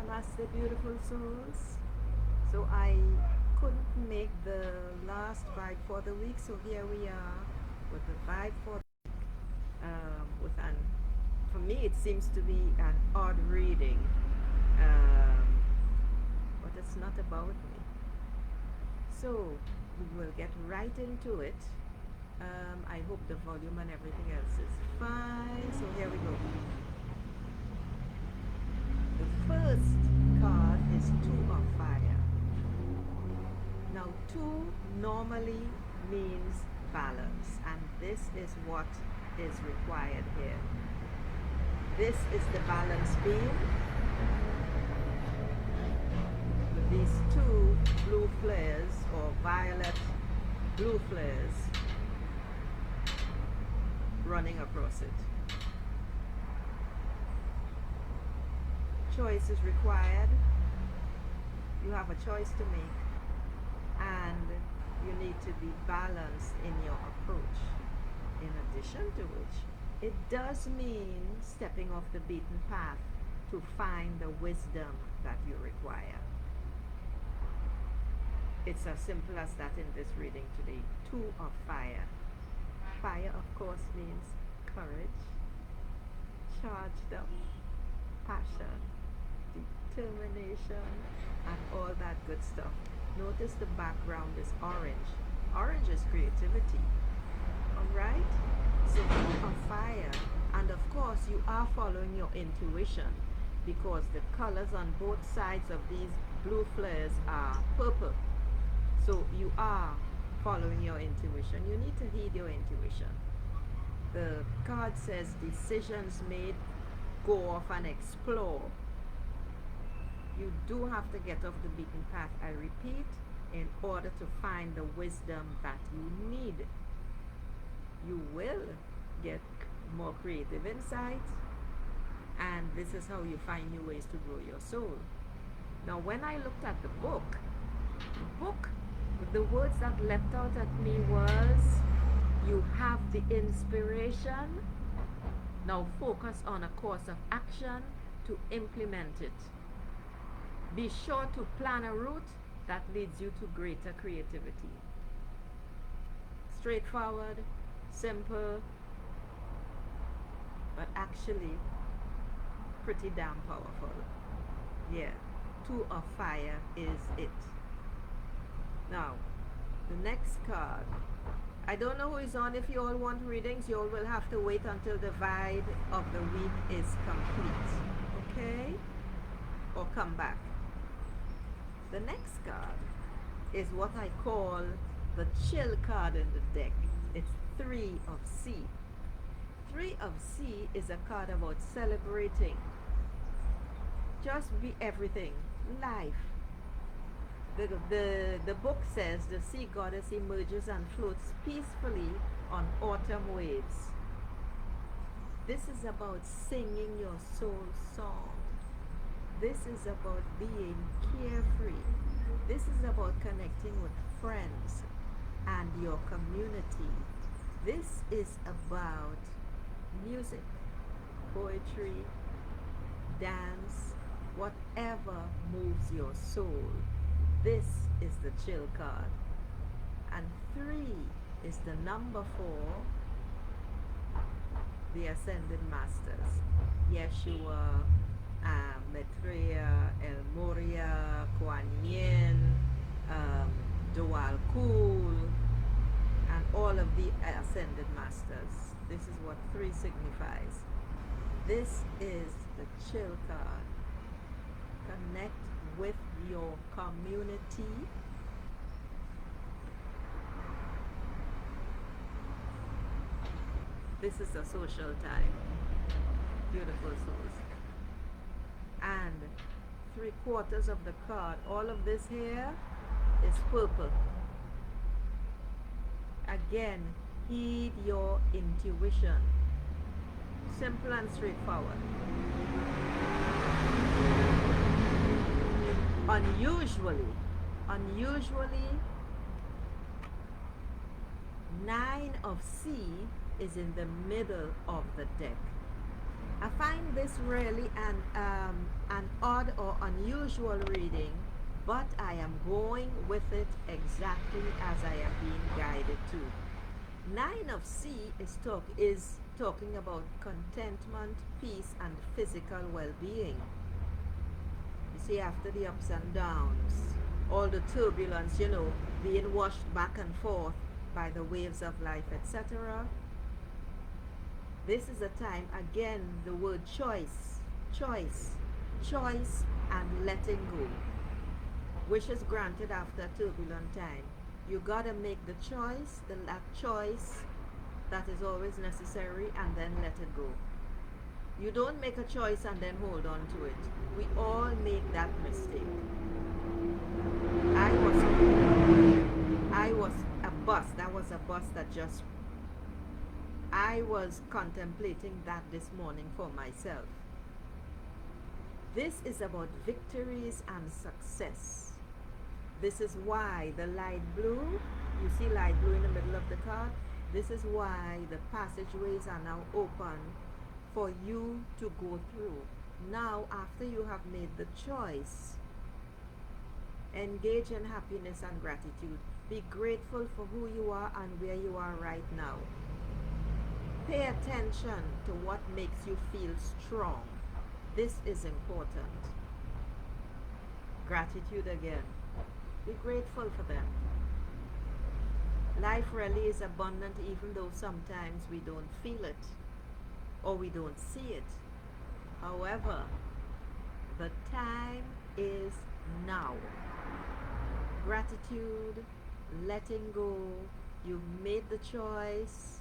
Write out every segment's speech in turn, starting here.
Namaste, beautiful souls. So I couldn't make the last vibe for the week, so here we are with the vibe for with an. For me, it seems to be an odd reading, um, but it's not about me. So we will get right into it. I hope the volume and everything else is fine. So here we go. The first card is Two of Fire. Now, two normally means balance, and this is what is required here. This is the balance beam with these two blue flares or violet blue flares running across it. Choice is required. You have a choice to make, and you need to be balanced in your approach. In addition to which, it does mean stepping off the beaten path to find the wisdom that you require. It's as simple as that in this reading today. Two of Fire. Fire, of course, means courage, charged up, passion, determination, and all that good stuff. Notice the background is orange. Orange is creativity. Alright? So Two of Fire. And of course, you are following your intuition because the colors on both sides of these blue flares are purple. So you are following your intuition. You need to heed your intuition. The card says decisions made, go off and explore. You do have to get off the beaten path, I repeat, in order to find the wisdom that you need. You will get more creative insights, and this is how you find new ways to grow your soul. Now, when I looked at the book, the words that leapt out at me was, you have the inspiration, now focus on a course of action to implement it. Be sure to plan a route that leads you to greater creativity. Straightforward, simple, but actually pretty damn powerful. Yeah, Two of Fire is it. Now, the next card. I don't know who is on. If you all want readings, you all will have to wait until the vibe of the week is complete. Okay? Or come back. The next card is what I call the chill card in the deck. It's Three of C. Three of C is a card about celebrating. Just be everything. Life. The book says the sea goddess emerges and floats peacefully on autumn waves. This is about singing your soul song. This is about being carefree. This is about connecting with friends and your community. This is about music, poetry, dance, whatever moves your soul. This is the chill card. And 3 is the number for the Ascended Masters. Yeshua, Maitreya, El Moria, Kuan Yin, Dwal Kul, and all of the Ascended Masters. This is what 3 signifies. This is the chill card. Connect with your community. This is a social time. Beautiful souls. And 3/4 of the card, all of this here is purple. Again, heed your intuition. Simple and straightforward. Unusually, 9 of C is in the middle of the deck. I find this really an odd or unusual reading, but I am going with it exactly as I am being guided to. Nine of C is talking about contentment, peace, and physical well-being. You see, after the ups and downs, all the turbulence, being washed back and forth by the waves of life, etc. This is a time, again, the word choice, choice and letting go. Wishes granted after a turbulent time. You gotta make the choice, that choice that is always necessary, and then let it go. You don't make a choice and then hold on to it. We all make that mistake. I was a bus. That was a bus that just. I was contemplating that this morning for myself. This is about victories and success. This is why the light blue, you see light blue in the middle of the card, this is why the passageways are now open for you to go through. Now, after you have made the choice, engage in happiness and gratitude. Be grateful for who you are and where you are right now. Pay attention to what makes you feel strong. This is important. Gratitude again. Be grateful for them. Life really is abundant, even though sometimes we don't feel it or we don't see it. However, the time is now. Gratitude, letting go. You've made the choice.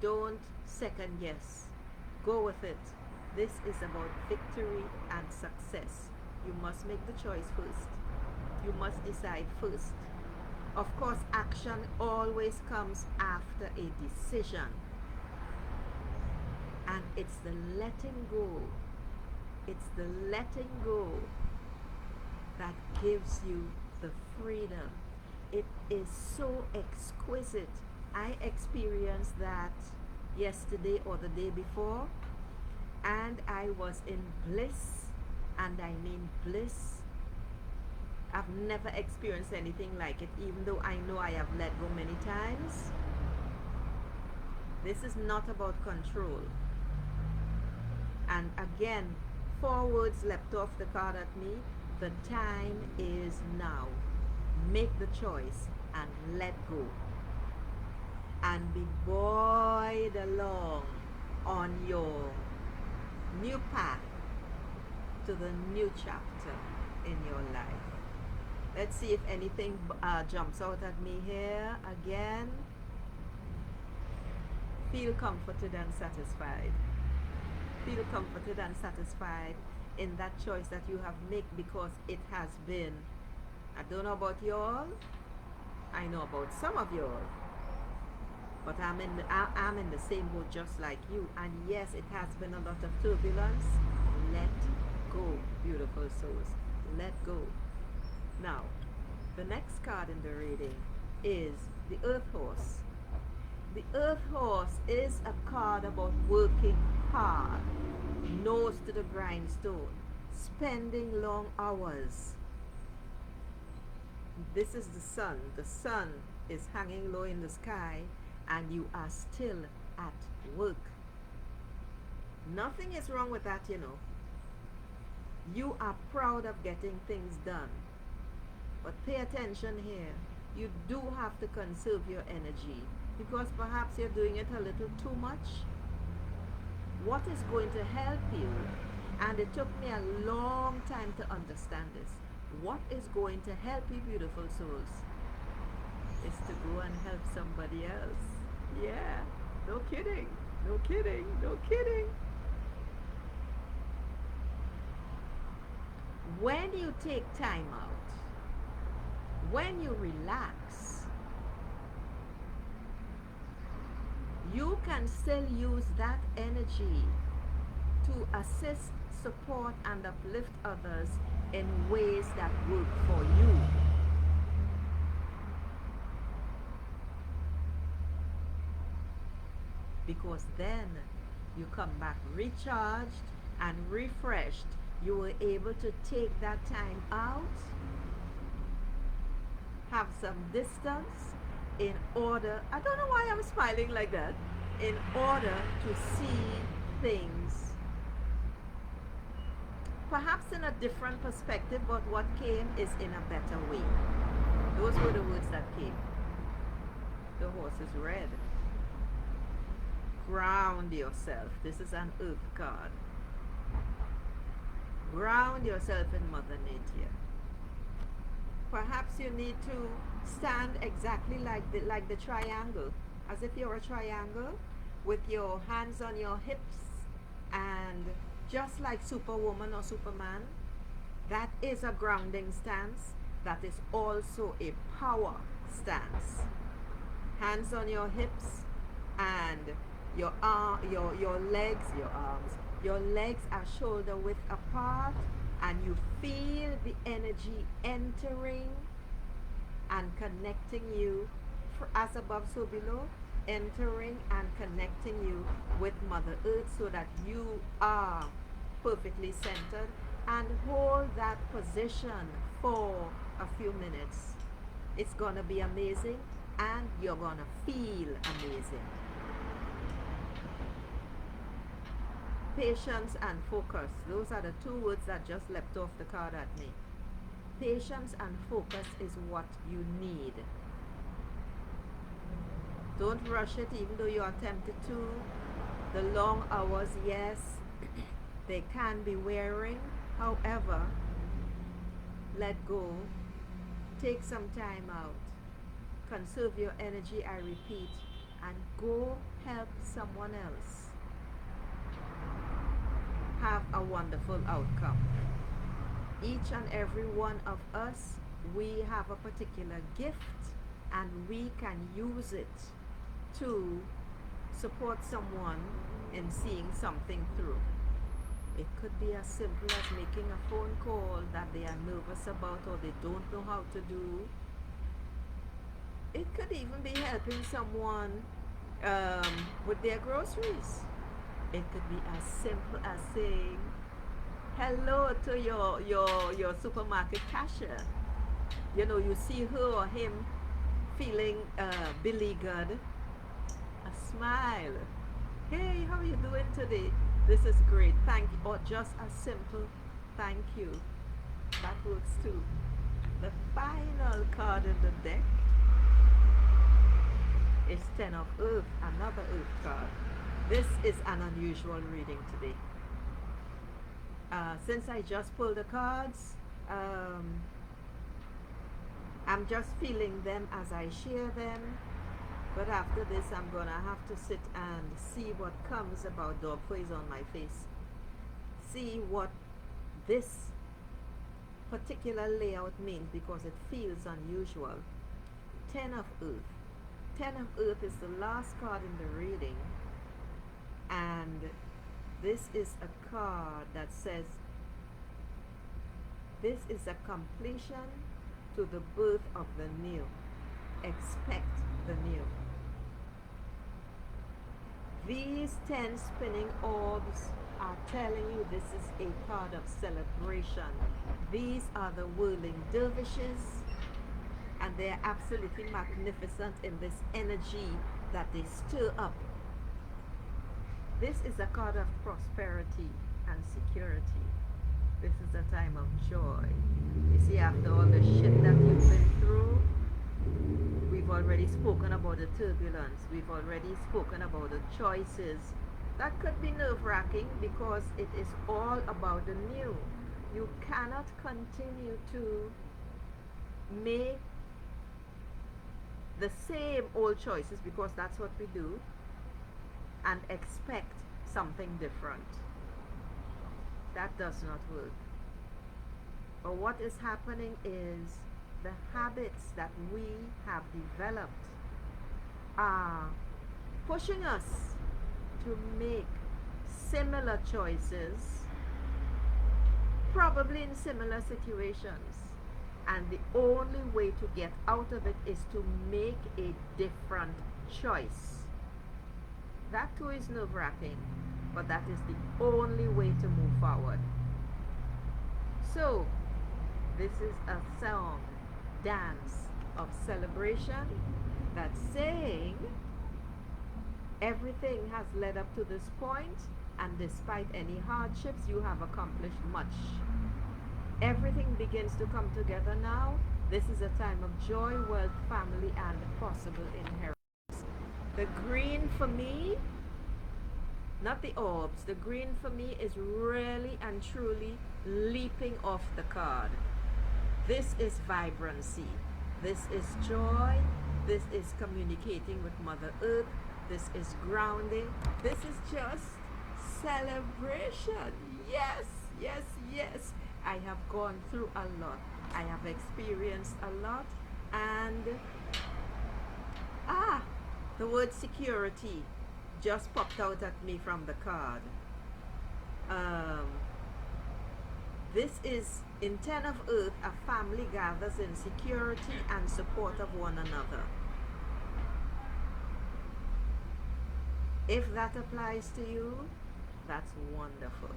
Don't second guess. Go with it. This is about victory and success. You must make the choice first. You must decide first. Of course, action always comes after a decision. And it's the letting go. It's the letting go that gives you the freedom. It is so exquisite. I experienced that yesterday or the day before, and I was in bliss, and I mean bliss. I've never experienced anything like it, even though I know I have let go many times. This is not about control. And again, 4 words leapt off the card at me. The time is now. Make the choice and let go. And be buoyed along on your new path to the new chapter in your life. Let's see if anything jumps out at me here. Again, feel comforted and satisfied. Feel comforted and satisfied in that choice that you have made, because it has been, I don't know about y'all, I know about some of y'all, but I'm in the same boat just like you. And yes, it has been a lot of turbulence. Let go, beautiful souls. Let go. Now, the next card in the reading is the Earth Horse. The Earth Horse is a card about working hard, nose to the grindstone, spending long hours. This is the sun. The sun is hanging low in the sky, and you are still at work. Nothing is wrong with that, you know. You are proud of getting things done. But pay attention here. You do have to conserve your energy, because perhaps you're doing it a little too much. What is going to help you, and it took me a long time to understand this, what is going to help you, beautiful souls, is to go and help somebody else. Yeah, no kidding, no kidding, no kidding. When you take time out, when you relax, you can still use that energy to assist, support, and uplift others in ways that work for you. Because then You come back recharged and refreshed. You were able to take that time out, have some distance in order, I don't know why I'm smiling like that, in order to see things perhaps in a different perspective, but what came is in a better way. Those were the words that came. The horse is red. Ground yourself. This is an earth card. Ground yourself in Mother Nature. Perhaps you need to stand exactly like the triangle, as if you're a triangle, with your hands on your hips, and just like Superwoman or Superman, that is a grounding stance. That is also a power stance. Hands on your hips, and your legs, your arms, your legs are shoulder width apart, and you feel the energy entering and connecting you, as above so below, entering and connecting you with Mother Earth, so that you are perfectly centered, and hold that position for a few minutes. It's gonna be amazing, and you're gonna feel amazing. Patience and focus. Those are the two words that just leapt off the card at me. Patience and focus is what you need. Don't rush it, even though you are tempted to. The long hours, yes, they can be wearing. However, let go. Take some time out. Conserve your energy, I repeat, and go help someone else have a wonderful outcome. Each and every one of us, we have a particular gift, and we can use it to support someone in seeing something through. It could be as simple as making a phone call that they are nervous about or they don't know how to do. It could even be helping someone with their groceries. It could be as simple as saying hello to your supermarket cashier. You know, you see her or him feeling beleaguered. A smile. Hey, how are you doing today? This is great. Thank you. Or just a simple thank you. That works too. The final card in the deck is Ten of Earth, another Earth card. This is an unusual reading today. Since I just pulled the cards, I'm just feeling them as I share them. But after this, I'm going to have to sit and see what comes about. Dog fur is on my face. See what this particular layout means, because it feels unusual. Ten of Earth. Ten of Earth is the last card in the reading. And this is a card that says, this is a completion to the birth of the new. Expect the new. These 10 spinning orbs are telling you this is a card of celebration. These are the whirling dervishes, and they are absolutely magnificent in this energy that they stir up. This is a card of prosperity and security. This is a time of joy. You see, after all the shit that you've been through, we've already spoken about the turbulence. We've already spoken about the choices. That could be nerve-wracking because it is all about the new. You cannot continue to make the same old choices, because that's what we do, and expect something different. That does not work. But what is happening is the habits that we have developed are pushing us to make similar choices, probably in similar situations. And the only way to get out of it is to make a different choice. That too is nerve-wracking. but that is the only way to move forward. So, this is a song, dance of celebration that's saying everything has led up to this point, and despite any hardships, you have accomplished much. Everything begins to come together now. This is a time of joy, wealth, family, and possible inheritance. The green for me, not the orbs, the green for me is really and truly leaping off the card. This is vibrancy. This is joy. This is communicating with Mother Earth. This is grounding. This is just celebration. Yes, yes, yes. I have gone through a lot. I have experienced a lot. And the word security just popped out at me from the card. This is in 10 of Earth, a family gathers in security and support of one another. If that applies to you, that's wonderful.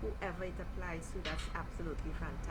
Whoever it applies to, that's absolutely fantastic.